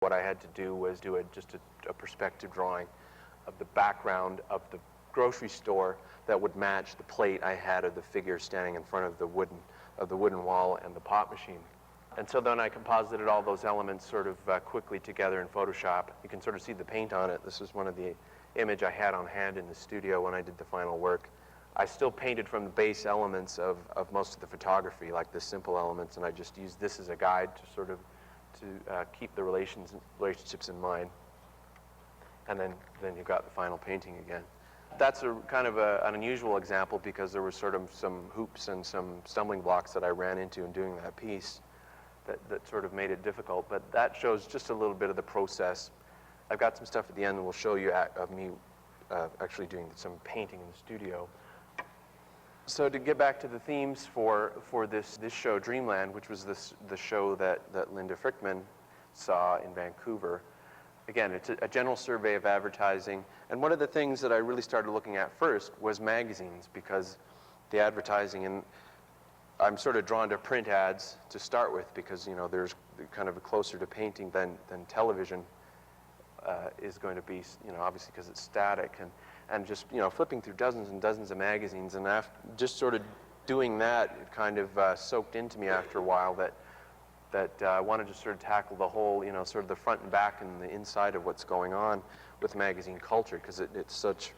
what I had to do was do just a perspective drawing of the background of the grocery store that would match the plate I had of the figure standing in front of the wooden wall and the pop machine. And so then I composited all those elements sort of quickly together in Photoshop. You can sort of see the paint on it. This is one of the image I had on hand in the studio when I did the final work. I still painted from the base elements of most of the photography, like the simple elements, and I just used this as a guide to sort of keep the relationships in mind. And then you've got the final painting again. That's a kind of an unusual example because there were sort of some hoops and some stumbling blocks that I ran into in doing that piece that sort of made it difficult. But that shows just a little bit of the process. I've got some stuff at the end that will show you of me actually doing some painting in the studio. So to get back to the themes for this show, Dreamland, which was the show that Linda Frickman saw in Vancouver. Again, it's a general survey of advertising. And one of the things that I really started looking at first was magazines, because the advertising, and I'm sort of drawn to print ads to start with, because there's kind of closer to painting than television is going to be, obviously because it's static. And just flipping through dozens and dozens of magazines, and just sort of doing that, it kind of soaked into me after a while that I wanted to sort of tackle the whole, sort of the front and back and the inside of what's going on with magazine culture, because it's such,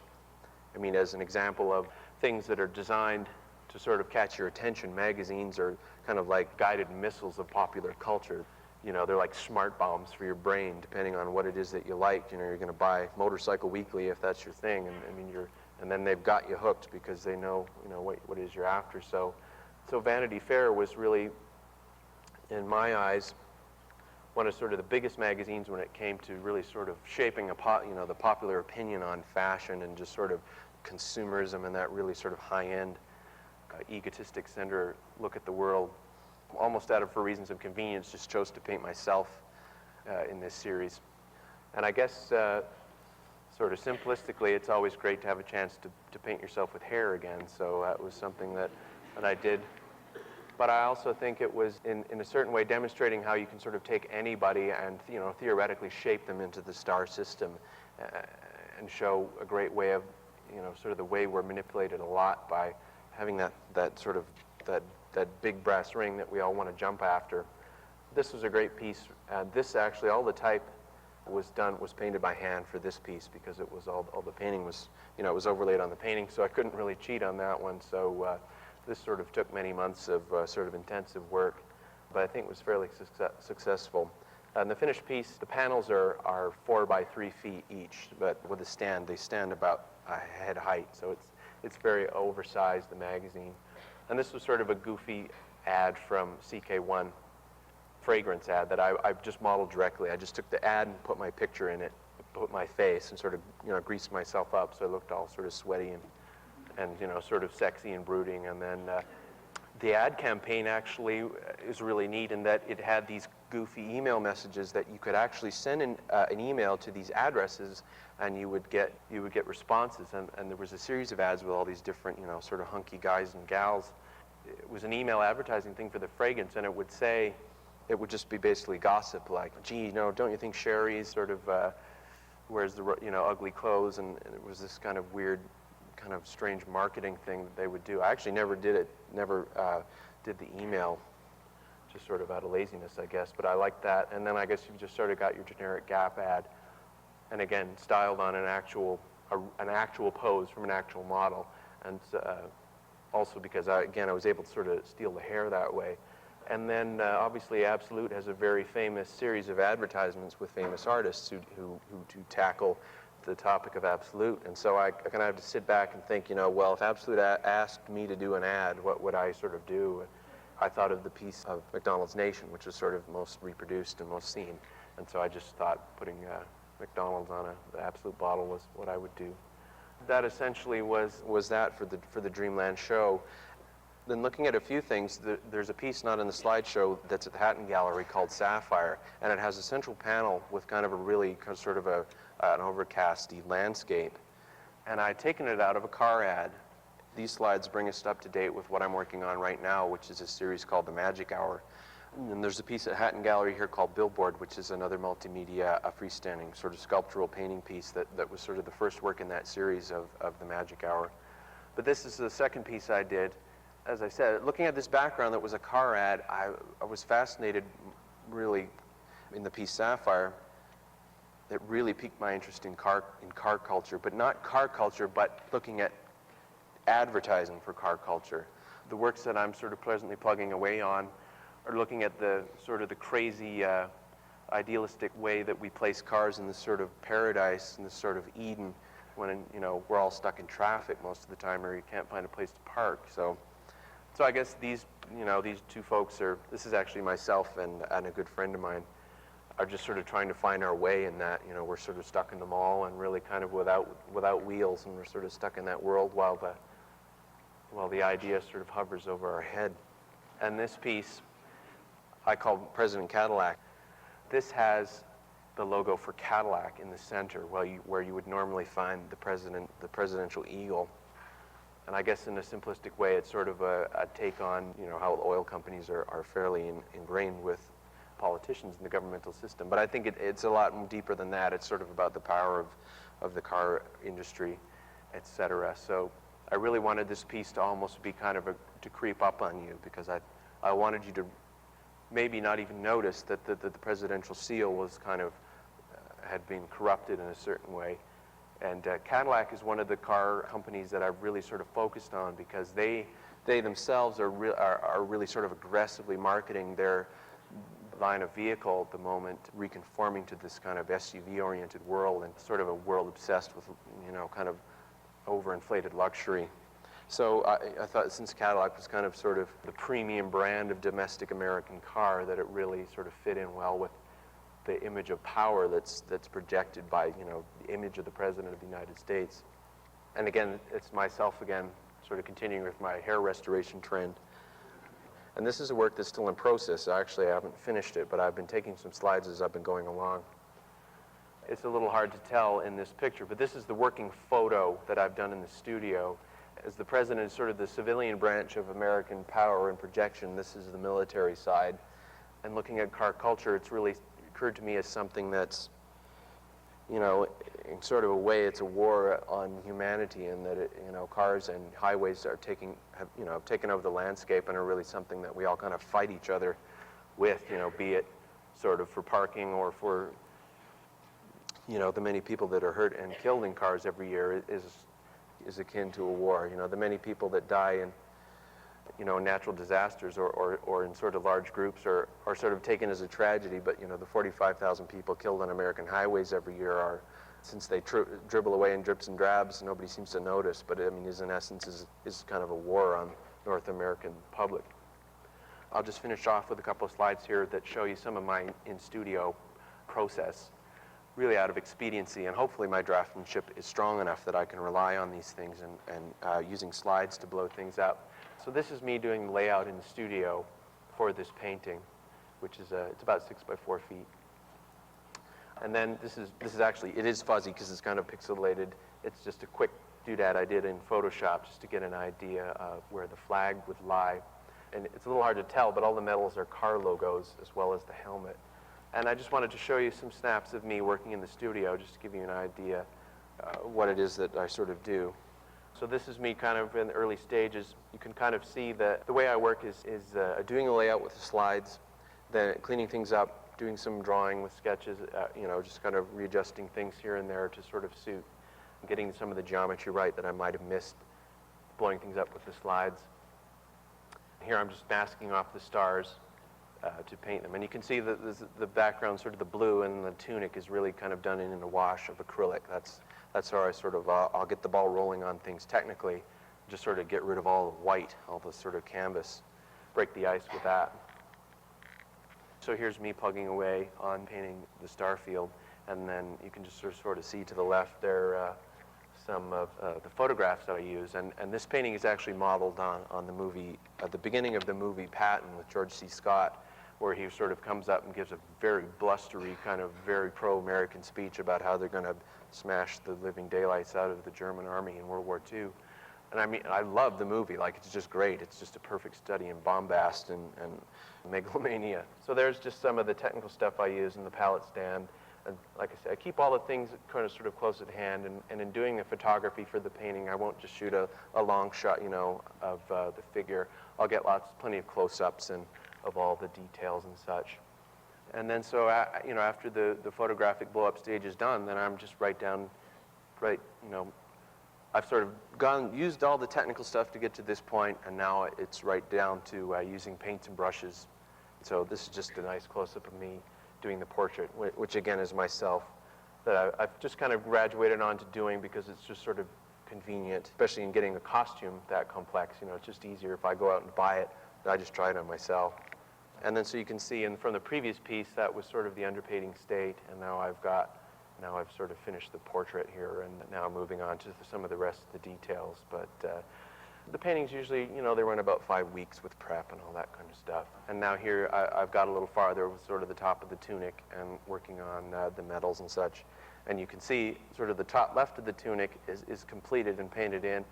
as an example of things that are designed to sort of catch your attention, magazines are kind of like guided missiles of popular culture. They're like smart bombs for your brain, depending on what it is that you like. You're going to buy Motorcycle Weekly if that's your thing, and then they've got you hooked because they know, what it is you're after. So Vanity Fair was really, in my eyes, one of sort of the biggest magazines when it came to really sort of shaping the popular opinion on fashion and just sort of consumerism and that really sort of high-end, egotistic center look at the world. Almost for reasons of convenience, just chose to paint myself in this series. And I guess, sort of simplistically, it's always great to have a chance to paint yourself with hair again. So that was something that I did. But I also think it was, in a certain way, demonstrating how you can sort of take anybody and theoretically shape them into the star system and show a great way of, sort of the way we're manipulated a lot by having that sort of that big brass ring that we all want to jump after. This was a great piece. This actually, all the type was painted by hand for this piece, because it was all the painting was, it was overlaid on the painting, so I couldn't really cheat on that one. So this sort of took many months of sort of intensive work, but I think it was fairly successful. And the finished piece, the panels are 4 by 3 feet each, but with a stand, they stand about head height, so it's very oversized, the magazine. And this was sort of a goofy ad from CK1, fragrance ad that I just modeled directly. I just took the ad and put my picture in it, put my face, and sort of greased myself up so I looked all sort of sweaty and sort of sexy and brooding. And then the ad campaign actually is really neat in that it had these goofy email messages that you could actually send an email to these addresses, and you would get responses. And there was a series of ads with all these different sort of hunky guys and gals. It was an email advertising thing for the fragrance, and it would just be basically gossip, like, gee, don't you think Sherry's sort of wears the ugly clothes, and it was this kind of weird, kind of strange marketing thing that they would do. I actually never did it, did the email, just sort of out of laziness, I guess, but I liked that. And then I guess you just sort of got your generic Gap ad, and again, styled on an actual pose from an actual model, and also because I was able to sort of steal the hair that way. And then obviously Absolute has a very famous series of advertisements with famous artists who tackle the topic of Absolute. And so I kind of have to sit back and think, well, if Absolute asked me to do an ad, what would I sort of do? I thought of the piece of McDonald's Nation, which was sort of most reproduced and most seen. And so I just thought putting McDonald's on the Absolute bottle was what I would do. That essentially was that for the Dreamland show. Then looking at a few things, there's a piece not in the slideshow that's at the Hatton Gallery called Sapphire, and it has a central panel with kind of a really sort of an overcasty landscape. And I'd taken it out of a car ad. These slides bring us up to date with what I'm working on right now, which is a series called The Magic Hour. And there's a piece at Hatton Gallery here called Billboard, which is another multimedia, freestanding sort of sculptural painting piece that was sort of the first work in that series of the Magic Hour. But this is the second piece I did. As I said, looking at this background that was a car ad, I was fascinated really in the piece Sapphire. That really piqued my interest in car culture, but not car culture, but looking at advertising for car culture. The works that I'm sort of presently plugging away on are looking at the sort of the crazy idealistic way that we place cars in this sort of paradise, in this sort of Eden, when we're all stuck in traffic most of the time, or you can't find a place to park. So I guess these two folks this is actually myself and a good friend of mine, are just sort of trying to find our way in that. We're sort of stuck in the mall and really kind of without wheels, and we're sort of stuck in that world while the idea sort of hovers over our head. And this piece I call President Cadillac. This has the logo for Cadillac in the center, where you would normally find the presidential eagle. And I guess in a simplistic way, it's sort of a take on how oil companies are fairly ingrained with politicians in the governmental system. But I think it's a lot deeper than that. It's sort of about the power of the car industry, etc. So I really wanted this piece to almost be kind of to creep up on you, because I wanted you to maybe not even notice that the presidential seal was kind of had been corrupted in a certain way. And Cadillac is one of the car companies that I've really sort of focused on, because they themselves are really sort of aggressively marketing their line of vehicle at the moment, reconforming to this kind of SUV-oriented world, and sort of a world obsessed with kind of overinflated luxury. So I thought, since Cadillac was kind of sort of the premium brand of domestic American car, that it really sort of fit in well with the image of power that's projected by the image of the President of the United States. And again, it's myself again, sort of continuing with my hair restoration trend. And this is a work that's still in process. Actually, I haven't finished it, but I've been taking some slides as I've been going along. It's a little hard to tell in this picture, but this is the working photo that I've done in the studio. As the president is sort of the civilian branch of American power and projection, this is the military side. And looking at car culture, it's really occurred to me as something that's, in sort of a way, it's a war on humanity, and that cars and highways have taken over the landscape and are really something that we all kind of fight each other with, be it sort of for parking or for, the many people that are hurt and killed in cars every year is akin to a war. The many people that die in natural disasters or in sort of large groups are sort of taken as a tragedy, but the 45,000 people killed on American highways every year are, since they dribble away in drips and drabs, nobody seems to notice, but I mean, in essence is kind of a war on North American public. I'll just finish off with a couple of slides here that show you some of my in-studio process, really out of expediency, and hopefully my draftsmanship is strong enough that I can rely on these things and using slides to blow things up. So this is me doing the layout in the studio for this painting, which is it's about 6 by 4 feet. And then this is actually, it is fuzzy because it's kind of pixelated. It's just a quick doodad I did in Photoshop just to get an idea of where the flag would lie. And it's a little hard to tell, but all the metals are car logos as well as the helmet. And I just wanted to show you some snaps of me working in the studio just to give you an idea what it is that I sort of do. So this is me kind of in the early stages. You can kind of see that the way I work is doing a layout with the slides, then cleaning things up, doing some drawing with sketches, just kind of readjusting things here and there to sort of suit, and getting some of the geometry right that I might have missed, blowing things up with the slides. Here I'm just masking off the stars to paint them. And you can see that the background, sort of the blue, and the tunic is really kind of done in a wash of acrylic. That's how I sort of, I'll get the ball rolling on things technically, just sort of get rid of all the white, all the sort of canvas, break the ice with that. So here's me plugging away on painting the star field, and then you can just sort of see to the left there some of the photographs that I use. And this painting is actually modeled on the movie, at the beginning of the movie Patton with George C. Scott, where he sort of comes up and gives a very blustery, kind of very pro-American speech about how they're going to smash the living daylights out of the German army in World War II. And I mean, I love the movie. Like, it's just great. It's just a perfect study in bombast and megalomania. So there's just some of the technical stuff I use in the palette stand. And like I said, I keep all the things kind of sort of close at hand. And in doing the photography for the painting, I won't just shoot a long shot, you know, of the figure. I'll get plenty of close-ups and of all the details and such. And then so, you know, after the photographic blow-up stage is done, then I'm just you know, I've sort of used all the technical stuff to get to this point, and now it's right down to using paints and brushes. So this is just a nice close-up of me doing the portrait, which again is myself, that I've just kind of graduated onto doing because it's just sort of convenient, especially in getting a costume that complex. You know, it's just easier if I go out and buy it, I just try it on myself. And then so you can see from the previous piece, that was sort of the underpainting state, and now I've sort of finished the portrait here, and now moving on to some of the rest of the details. But the paintings usually, you know, they run about 5 weeks with prep and all that kind of stuff. And now here, I've got a little farther with sort of the top of the tunic and working on the metals and such. And you can see sort of the top left of the tunic is completed and painted in,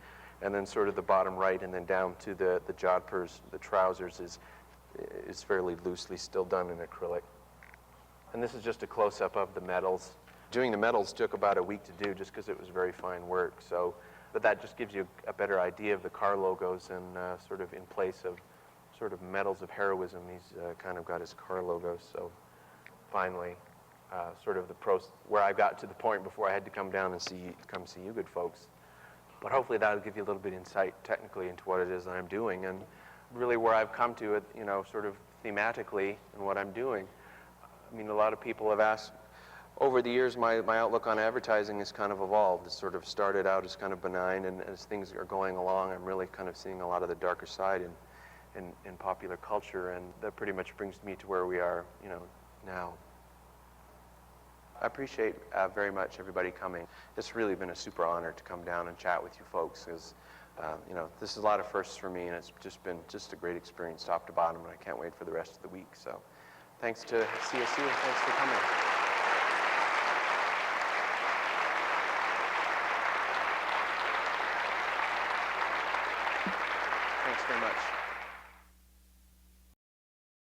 and then sort of the bottom right and then down to the jodhpurs, the trousers, is fairly loosely still done in acrylic. And this is just a close-up of the metals. Doing the metals took about a week to do just because it was very fine work. So, but that just gives you a better idea of the car logos and sort of in place of sort of medals of heroism. He's kind of got his car logos. So finally, sort of where I got to the point before I had to come down and come see you good folks. But hopefully that'll give you a little bit of insight technically into what it is that I'm doing and really where I've come to it, you know, sort of thematically and what I'm doing. I mean, a lot of people have asked, over the years, my outlook on advertising has kind of evolved. It sort of started out as kind of benign, and as things are going along, I'm really kind of seeing a lot of the darker side in popular culture, and that pretty much brings me to where we are, you know, now. I appreciate very much everybody coming. It's really been a super honor to come down and chat with you folks, because you know, this is a lot of firsts for me, and it's just been a great experience top to bottom, and I can't wait for the rest of the week. So thanks to CSU, and thanks for coming. Thanks very much.